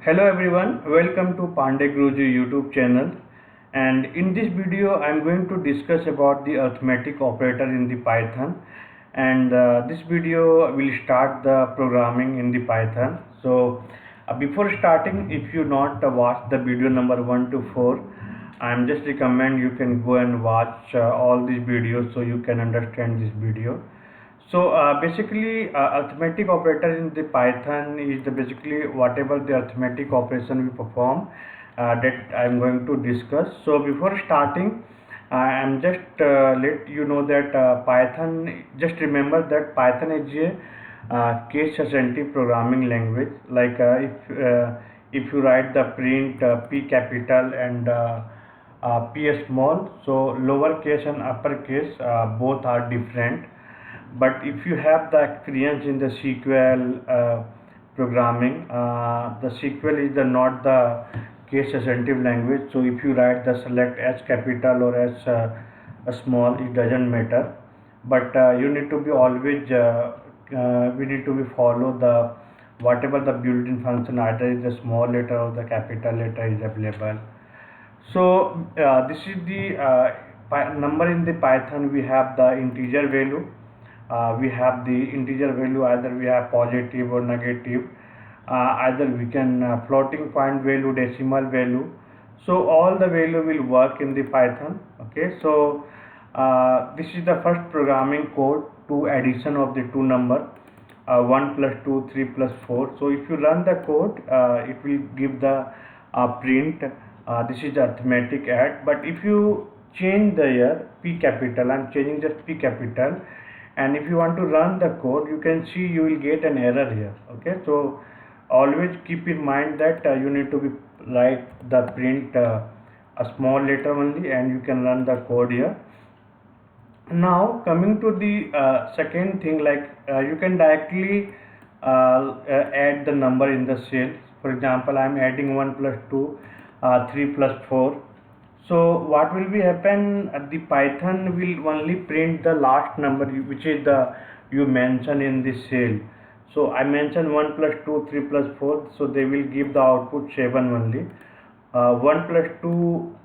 Hello everyone, welcome to PandeyGuruji YouTube channel, and in this video I am going to discuss about the arithmetic operator in the Python, and this video will start the programming in the Python. So before starting, if you not watch the video number 1 to 4, I am just recommend you can go and watch all these videos so you can understand this video. So basically, arithmetic operator in the Python is basically whatever the arithmetic operation we perform that I am going to discuss. So before starting, I am just let you know that Python. Just remember that Python is a case sensitive programming language. Like if you write the print P capital and P small, so lowercase and uppercase both are different. But if you have the experience in the SQL programming, the SQL is not the case sensitive language. So if you write the select S capital or S small, it doesn't matter. But you need to be always we need to be follow the whatever the built-in function, either is the small letter or the capital letter is available. So this is the number in the Python. We have the integer value. We have the integer value, either we have positive or negative, either we can floating point value, decimal value. So all the value will work in the Python. Okay, so this is the first programming code to addition of the two number, 1 plus 2, 3 plus 4. So if you run the code, it will give the print. This is the arithmetic add. But if you change the here P capital, I'm changing just P capital, and if you want to run the code, you can see you will get an error here. Okay, so always keep in mind that you need to be write the print a small letter only, and you can run the code here. Now coming to the second thing, like you can directly add the number in the cell. For example, I am adding 1 plus 2, 3 plus 4. So what will be happen, the Python will only print the last number which is the you mention in the cell. So I mentioned 1 plus 2, 3 plus 4, so they will give the output 7 only. 1 plus 2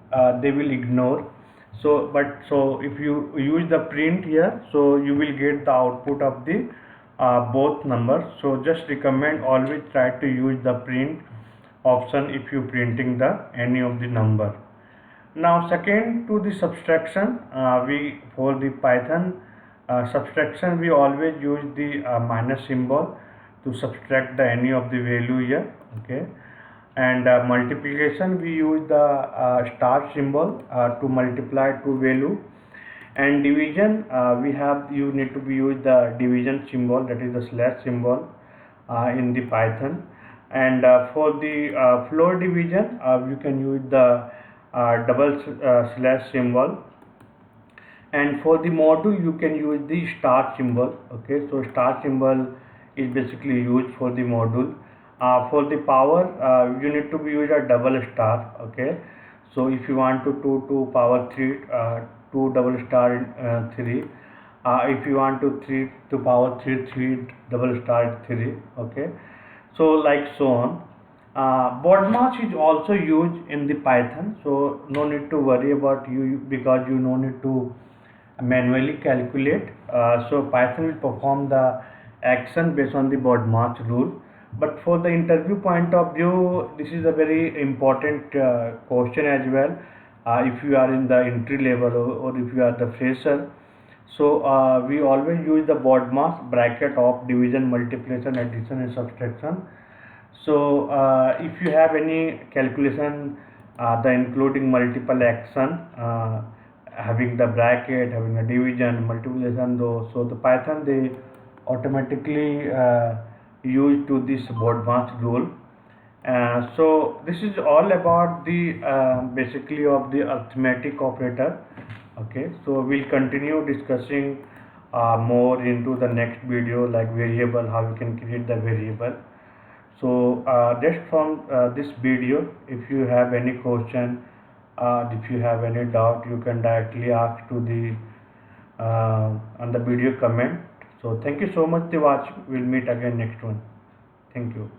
they will ignore. So if you use the print here, so you will get the output of the both numbers. So just recommend always try to use the print option if you printing the any of the number. Now second to the subtraction, we for the Python subtraction we always use the minus symbol to subtract the any of the value here. Okay, and multiplication we use the star symbol to multiply two value, and division we have you need to be use the division symbol, that is the slash symbol in the Python. And for the floor division you can use the double slash symbol, and for the module you can use the star symbol. Okay, so star symbol is basically used for the module. For the power you need to be use a double star. Okay, so if you want to 2 to power 3, 2 double star 3. If you want to 3 to power 3, 3 double star 3. Okay, so like so on. BODMAS is also used in the Python, so no need to worry about you, because you no need to manually calculate. So Python will perform the action based on the BODMAS rule. But for the interview point of view, this is a very important question as well. If you are in the entry level, or if you are the fresher, so we always use the BODMAS bracket of division, multiplication, addition and subtraction. So if you have any calculation, the including multiple action, having the bracket, having a division, multiplication, though, so the Python they automatically use to this BODMAS rule. So this is all about the basically of the arithmetic operator. Okay, so we'll continue discussing more into the next video, like variable, how you can create the variable. So just from this video, if you have any question, if you have any doubt, you can directly ask to the on the video comment. So thank you so much for watching. We'll meet again next one. Thank you.